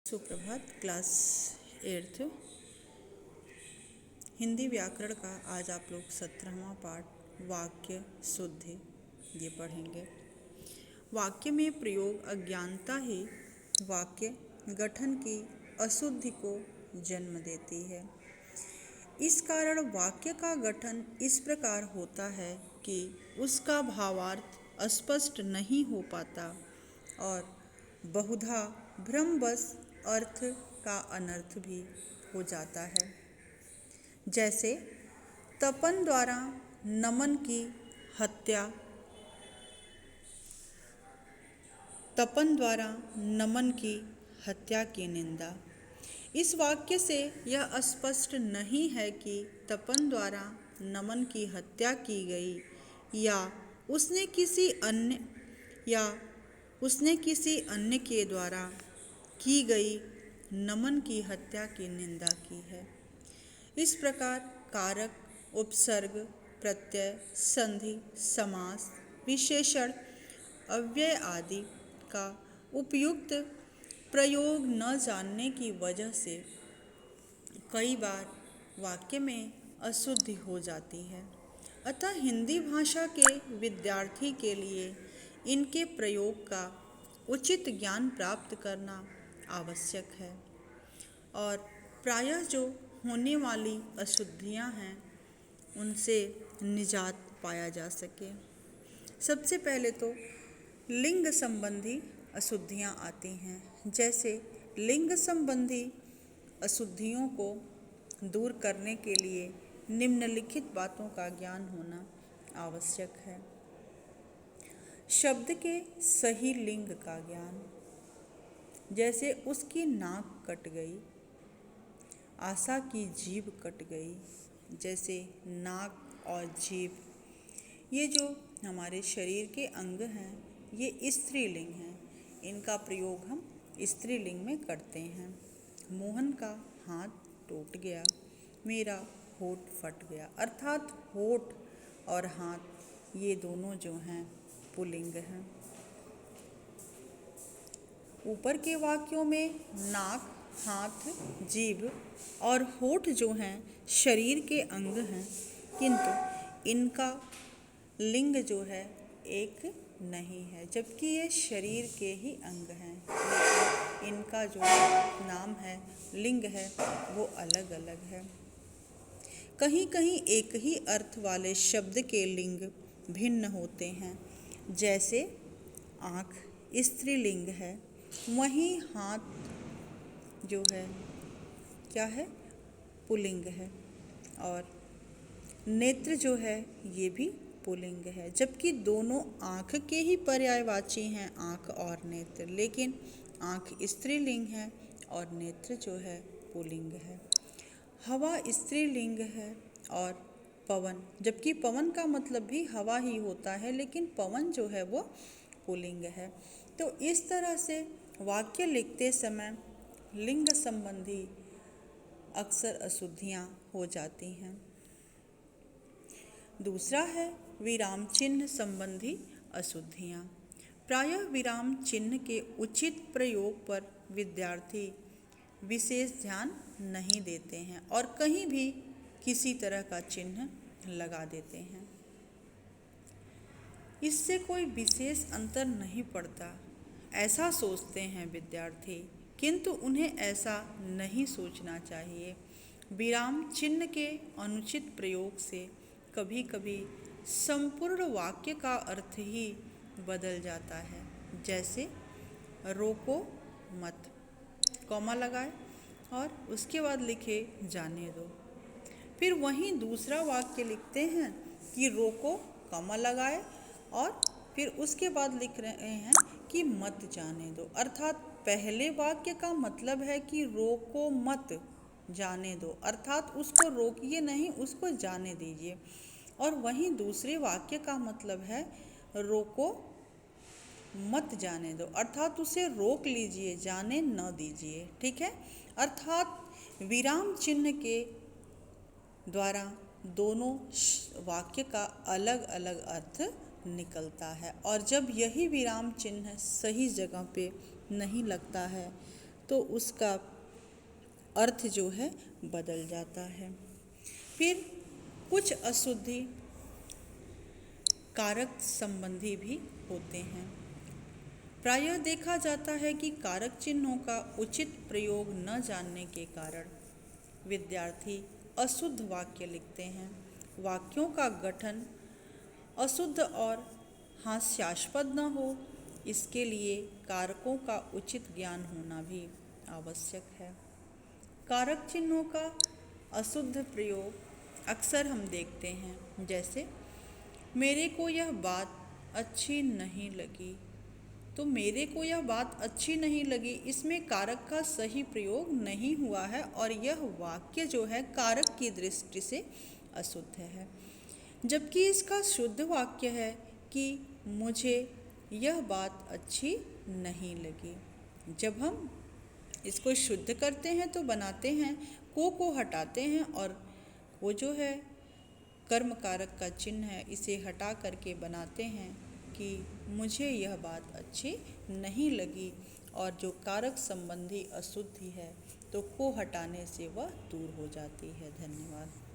सुप्रभात। Class 8th Hindi व्याकरण का आज आप लोग 17वां पाठ वाक्य शुद्धि ये पढ़ेंगे। वाक्य में प्रयोग अज्ञानता ही वाक्य गठन की अशुद्धि को जन्म देती है। इस कारण वाक्य का गठन इस प्रकार होता है कि उसका भावार्थ स्पष्ट नहीं हो पाता और बहुधा भ्रमवश अर्थ का अनर्थ भी हो जाता है। जैसे तपन द्वारा नमन की हत्या, तपन द्वारा नमन की हत्या की निंदा। इस वाक्य से यह स्पष्ट नहीं है कि तपन द्वारा नमन की हत्या की गई या उसने किसी अन्य के द्वारा की गई नमन की हत्या की निंदा की है। इस प्रकार कारक, उपसर्ग, प्रत्यय, संधि, समास, विशेषण, अव्यय आदि का उपयुक्त प्रयोग न जानने की वजह से कई बार वाक्य में अशुद्धि हो जाती है। अतः हिंदी भाषा के विद्यार्थी के लिए इनके प्रयोग का उचित ज्ञान प्राप्त करना आवश्यक है और प्रायः जो होने वाली अशुद्धियाँ हैं उनसे निजात पाया जा सके। सबसे पहले तो लिंग संबंधी अशुद्धियाँ आती हैं। जैसे लिंग संबंधी अशुद्धियों को दूर करने के लिए निम्नलिखित बातों का ज्ञान होना आवश्यक है। शब्द के सही लिंग का ज्ञान, जैसे उसकी नाक कट गई, आशा की जीभ कट गई। जैसे नाक और जीभ ये जो हमारे शरीर के अंग हैं ये स्त्रीलिंग हैं। इनका प्रयोग हम स्त्रीलिंग में करते हैं। मोहन का हाथ टूट गया, मेरा होठ फट गया। अर्थात होठ और हाथ ये दोनों जो हैं पुल्लिंग हैं। ऊपर के वाक्यों में नाक, हाथ, जीभ और होठ जो हैं शरीर के अंग हैं, किंतु इनका लिंग जो है एक नहीं है, जबकि ये शरीर के ही अंग हैं। लेकिन इनका जो नाम है, लिंग है, वो अलग अलग है। कहीं कहीं एक ही अर्थ वाले शब्द के लिंग भिन्न होते हैं। जैसे आँख स्त्रीलिंग है, वहीं हाथ जो है क्या है, पुल्लिंग है, और नेत्र जो है ये भी पुल्लिंग है। जबकि दोनों आँख के ही पर्यायवाची हैं, आँख और नेत्र, लेकिन आँख स्त्रीलिंग है और नेत्र जो है पुल्लिंग है। हवा स्त्रीलिंग है और पवन, जबकि पवन का मतलब भी हवा ही होता है, लेकिन पवन जो है वो पुल्लिंग है। तो इस तरह से वाक्य लिखते समय लिंग संबंधी अक्सर अशुद्धियाँ हो जाती हैं। दूसरा है विराम चिन्ह संबंधी अशुद्धियाँ। प्रायः विराम चिन्ह के उचित प्रयोग पर विद्यार्थी विशेष ध्यान नहीं देते हैं और कहीं भी किसी तरह का चिन्ह लगा देते हैं। इससे कोई विशेष अंतर नहीं पड़ता, ऐसा सोचते हैं विद्यार्थी, किंतु उन्हें ऐसा नहीं सोचना चाहिए। विराम चिन्ह के अनुचित प्रयोग से कभी कभी संपूर्ण वाक्य का अर्थ ही बदल जाता है। जैसे रोको मत, कॉमा लगाए और उसके बाद लिखे जाने दो। फिर वहीं दूसरा वाक्य लिखते हैं कि रोको, कॉमा लगाए और फिर उसके बाद लिख रहे हैं कि मत जाने दो। अर्थात पहले वाक्य का मतलब है कि रोको मत जाने दो, अर्थात उसको रोकिए नहीं, उसको जाने दीजिए। और वहीं दूसरे वाक्य का मतलब है रोको मत जाने दो, अर्थात उसे रोक लीजिए, जाने न दीजिए। ठीक है, अर्थात विराम चिन्ह के द्वारा दोनों वाक्य का अलग अलग अर्थ निकलता है। और जब यही विराम चिन्ह सही जगह पे नहीं लगता है तो उसका अर्थ जो है बदल जाता है। फिर कुछ अशुद्धि कारक संबंधी भी होते हैं। प्रायः देखा जाता है कि कारक चिन्हों का उचित प्रयोग न जानने के कारण विद्यार्थी अशुद्ध वाक्य लिखते हैं। वाक्यों का गठन अशुद्ध और हास्यास्पद न हो, इसके लिए कारकों का उचित ज्ञान होना भी आवश्यक है। कारक चिन्हों का अशुद्ध प्रयोग अक्सर हम देखते हैं, जैसे मेरे को यह बात अच्छी नहीं लगी। तो मेरे को यह बात अच्छी नहीं लगी, इसमें कारक का सही प्रयोग नहीं हुआ है और यह वाक्य जो है कारक की दृष्टि से अशुद्ध है। जबकि इसका शुद्ध वाक्य है कि मुझे यह बात अच्छी नहीं लगी। जब हम इसको शुद्ध करते हैं तो बनाते हैं को हटाते हैं और वो जो है कर्म कारक का चिन्ह है, इसे हटा करके बनाते हैं कि मुझे यह बात अच्छी नहीं लगी। और जो कारक संबंधी अशुद्धि है तो को हटाने से वह दूर हो जाती है। धन्यवाद।